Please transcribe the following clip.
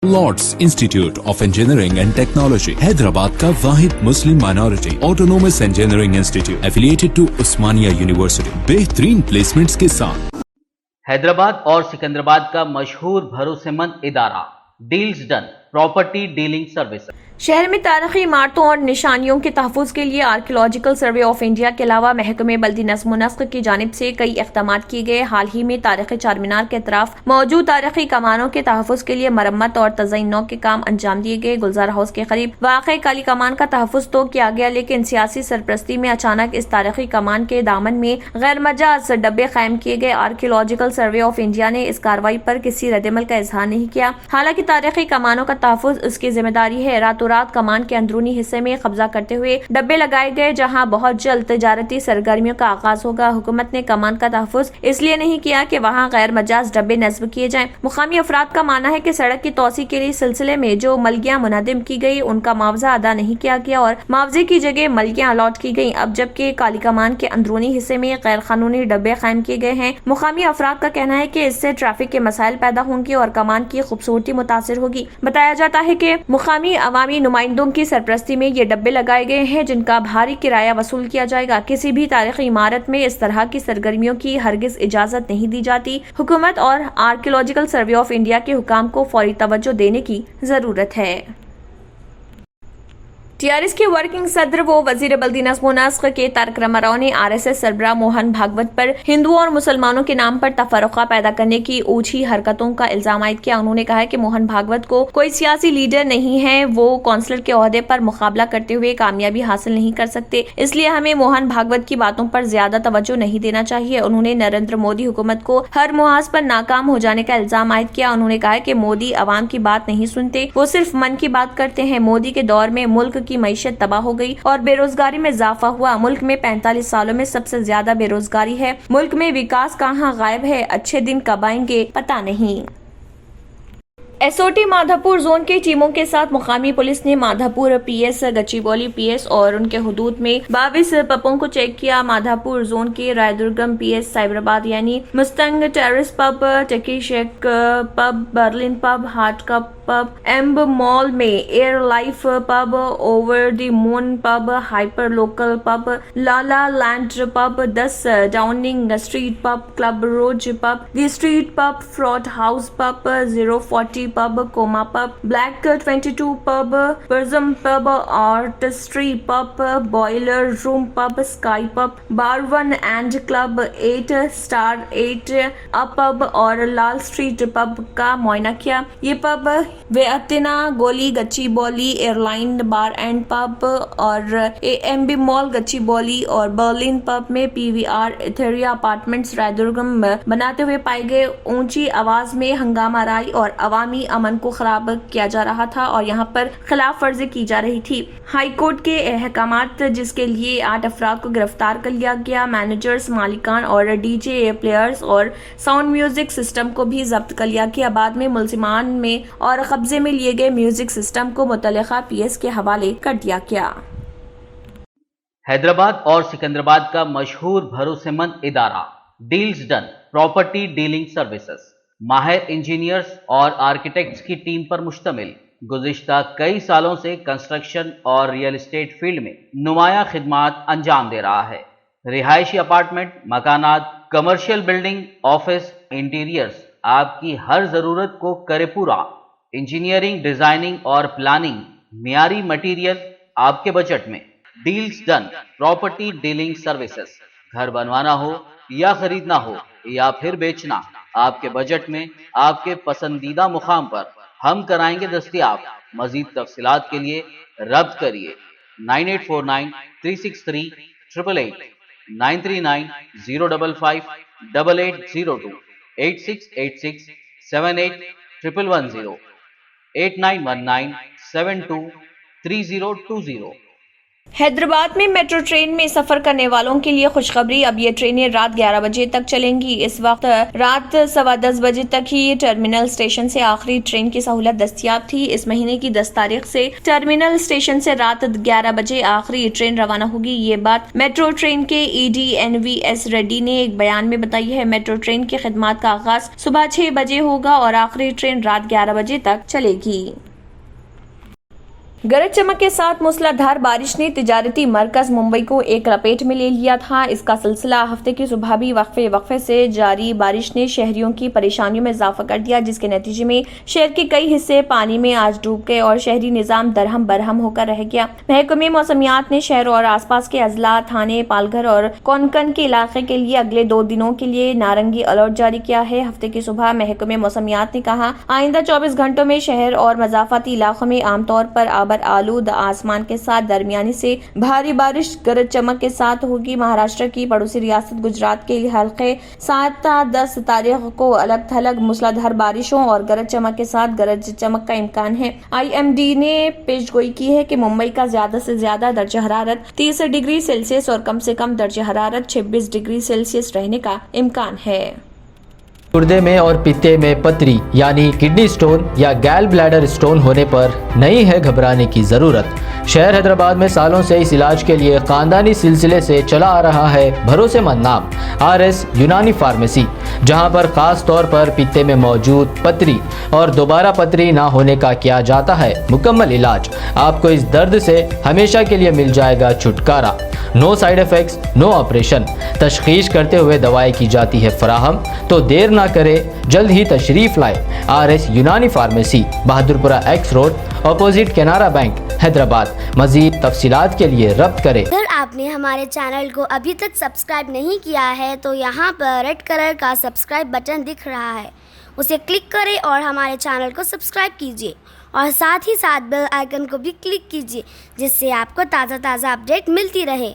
Lord's institute of engineering and technology Hyderabad का वाहिद मुस्लिम minority autonomous engineering institute affiliated to Osmania university बेहतरीन placements के साथ। हैदराबाद और सिकंदराबाद का मशहूर भरोसेमंद इदारा deals done property dealing service शहर में तारीखी इमारतों और निशानियों के तहफ़्फ़ुज़ के लिए आर्कियोलॉजिकल सर्वे ऑफ इंडिया के अलावा महकमे बल्दी नज़्म व नस्क़ की जानिब से कई इक़दाम किए गए। हाल ही में तारीख़ी चार मीनार के अतराफ मौजूद तारीख़ी कमानों के तहफ़्फ़ुज़ के लिए मरम्मत और तज़यीन नौ के काम अंजाम दिए गए। गुलजार हाउस के करीब वाक़ काली कमान का तहफ़्फ़ुज़ तो किया गया, लेकिन सियासी सरपरस्ती में अचानक इस तारीख़ी कमान के दामन में गैर मजाज डब्बे कायम किए गए। आर्कियोलॉजिकल सर्वे ऑफ इंडिया ने इस कार्रवाई पर किसी रद्दमल का इजहार नहीं किया। हालांकि तारीख़ी कमानों का तहफ़्फ़ुज़ उसकी जिम्मेदारी है। रातों रात कमान के अंदरूनी हिस्से में कब्जा करते हुए डब्बे लगाए गए, जहां बहुत जल्द तिजारती सरगर्मियों का आगाज होगा। हुकूमत ने कमान का तहफ़्फ़ुज़ इसलिए नहीं किया कि वहां गैर मजाज डब्बे नस्ब किए जाएं। मुकामी अफराद का मानना है कि सड़क की तोसी के लिए सिलसिले में जो मलगियां मुनहदिम की गई उनका मुआवजा अदा नहीं किया गया और मुआवजे की जगह मलगियां अलॉट की गई। अब जबकि काली कमान के अंदरूनी हिस्से में गैर कानूनी डब्बे कायम किए गए हैं। मुकामी अफराद का कहना है कि इससे ट्रैफिक के मसाइल पैदा होंगे और कमान की खूबसूरती मुतासिर होगी। बताया जाता है कि मुकामी अवामी नुमाइंदों की सरपरस्ती में ये डब्बे लगाए गए हैं, जिनका भारी किराया वसूल किया जाएगा। किसी भी तारीखी इमारत में इस तरह की सरगर्मियों की हरगिज इजाजत नहीं दी जाती। हुकूमत और आर्कियोलॉजिकल सर्वे ऑफ इंडिया के हुकाम को फौरी तवज्जो देने की जरूरत है। टीआरएस के वर्किंग सदर व वजीर बल्दी नज़्म व नस्क़ के तारक रामाराव ने आरएसएस सरबराह मोहन भागवत पर हिंदुओं और मुसलमानों के नाम पर तफरक़ा पैदा करने की ऊंची हरकतों का इल्जाम आयद किया। उन्होंने कहा कि मोहन भागवत को कोई सियासी लीडर नहीं है, वो कौंसलर के ओहदे पर मुकाबला करते हुए कामयाबी हासिल नहीं कर सकते, इसलिए हमें मोहन भागवत की बातों पर ज्यादा तवज्जो नहीं देना चाहिए। उन्होंने नरेंद्र मोदी हुकूमत को हर मुहाज पर नाकाम हो जाने का इल्जाम आयद किया। उन्होंने कहा कि मोदी अवाम की बात नहीं सुनते, वो सिर्फ मन की बात करते हैं। मोदी के दौर में मुल्क की मईशत तबाह हो गई और बेरोजगारी में इजाफा हुआ। मुल्क में 45 सालों में सबसे ज्यादा बेरोजगारी है। मुल्क में विकास कहाँ गायब है, अच्छे दिन कब आएंगे पता नहीं। एसओटी माधापुर जोन के टीमों के साथ मुकामी पुलिस ने माधापुर पीएस, गच्चीबौली पीएस और उनके हुदूद में 22 पबों को चेक किया। माधापुर जोन के रायदुर्गम पीएस, साइबराबाद यानी Mustang terrace pub, tiki shack pub, Berlin pub, heart cup pub, AMB mall में air life pub, over the moon pub, hyper local pub, lala land pub, 10 Downing Street pub, club rose pub, the street pub, fraud house pub, 040 pub, coma pub, black 22 pub, prism pub, artistry pub, boiler room pub, sky pub, bar 1 and club, 8 star 8 up pub और लाल street pub का मुआयना किया। ये pub वेअतिना गोली Gachibowli, airline bar and pub और AMB mall Gachibowli और Berlin pub में PVR इथेरिया apartments Raidurgam बनाते हुए पाए गए। ऊंची आवाज में हंगामा राई और अवामी अमन को खराब किया जा रहा था और यहाँ पर खिलाफ वर्जी की जा रही थी। हाई कोर्ट के अहकामात, जिसके लिए 8 अफराद को गिरफ्तार कर लिया गया। मैनेजर्स, मालिकान और डीजे प्लेयर्स और साउंड म्यूजिक सिस्टम को भी जब्त कर लिया गया। बाद में मुलजिमान में और कब्जे में लिए गए म्यूजिक सिस्टम को मुतल्लिका पीएस के हवाले कर दिया गया। हैदराबाद और सिकंदराबाद का मशहूर भरोसेमंद इदारा deals done property dealing services माहिर इंजीनियर्स और आर्किटेक्ट्स की टीम पर मुश्तमिल गुज़िश्ता कई सालों से कंस्ट्रक्शन और रियल एस्टेट फील्ड में नुमाया खिदमात अंजाम दे रहा है। रिहायशी अपार्टमेंट, मकानात, कमर्शियल बिल्डिंग, ऑफिस, इंटीरियर्स, आपकी हर जरूरत को करे पूरा। इंजीनियरिंग, डिजाइनिंग और प्लानिंग, मियारी मटेरियल आपके बजट में। Deals done property dealing services. घर बनवाना हो या खरीदना हो या फिर बेचना, आपके बजट में, आपके पसंदीदा मुकाम पर हम कराएंगे दस्तयाब। मजीद तफसीलात के लिए रब्त करिए 9849 363 888, 939 055 8802, 8686 78 110, 8919 72 3020। हैदराबाद में मेट्रो ट्रेन में सफर करने वालों के लिए खुशखबरी। अब ये ट्रेनें रात 11 बजे तक चलेंगी। इस वक्त रात 10:15 बजे तक ही टर्मिनल स्टेशन से आखिरी ट्रेन की सहूलत दस्तयाब थी। इस महीने की 10 तारीख से टर्मिनल स्टेशन से रात 11 बजे आखिरी ट्रेन रवाना होगी। ये बात मेट्रो ट्रेन के ED NVS रेड्डी ने एक बयान में बताई है। मेट्रो ट्रेन की खिदमत का आगाज सुबह 6 बजे होगा और आखिरी ट्रेन रात 11 बजे तक चलेगी। गरज चमक के साथ मूसलाधार बारिश ने तिजारती मरकज मुंबई को एक लपेट में ले लिया था। इसका सिलसिला हफ्ते की सुबह भी वक्फे से जारी बारिश ने शहरियों की परेशानियों में इजाफा कर दिया, जिसके नतीजे में शहर के कई हिस्से पानी में आज डूब गए और शहरी निजाम दरहम बरहम होकर रह गया। महकमे मौसमियात ने शहर और आसपास के अजला, थाने, पालघर और कोंकण के इलाके के लिए अगले 2 दिनों के लिए नारंगी अलर्ट जारी किया है। हफ्ते की सुबह महकमे मौसमियात ने कहा, आइंदा 24 घंटों में शहर और मजाफाती इलाकों में आमतौर पर आलूद आसमान के साथ दरमियानी से भारी बारिश गरज चमक के साथ होगी। महाराष्ट्र की पड़ोसी रियासत गुजरात के हल्के 7-10 तारीख को अलग थलग मूसलाधार बारिशों और गरज चमक के साथ गरज चमक का इम्कान है। IMD ने पेशगोई की है कि मुंबई का ज्यादा से ज्यादा दर्जा हरारत 30 डिग्री सेल्सियस और कम से कम दर्जा हरारत 26 डिग्री सेल्सियस रहने का इम्कान है। गुर्दे में और पित्ते में पथरी यानी किडनी स्टोन या गैल ब्लैडर स्टोन होने पर नहीं है घबराने की ज़रूरत। शहर हैदराबाद में सालों से इस इलाज के लिए खानदानी सिलसिले से चला आ रहा है भरोसेमंद नाम RS यूनानी फार्मेसी, जहां पर खास तौर पर पित्ते में मौजूद पथरी और दोबारा पथरी ना होने का किया जाता है मुकम्मल इलाज। आपको इस दर्द से हमेशा के लिए मिल जाएगा छुटकारा। No side effects, no operation. तशखीस करते हुए दवाई की जाती है फराहम, तो देर ना करें, जल्द ही तशरीफ लाए। RS Unani pharmacy, Bahadurpura X road, opposite Canara bank, Hyderabad. मजीद तफसीलात के लिए रब्त करें। अगर आपने हमारे चैनल को अभी तक सब्सक्राइब नहीं किया है तो यहाँ पर रेड कलर का सब्सक्राइब बटन दिख रहा है, उसे क्लिक करें और हमारे चैनल को सब्सक्राइब कीजिए और साथ ही साथ बेल आइकन को भी क्लिक कीजिए, जिससे आपको ताज़ा अपडेट मिलती रहे।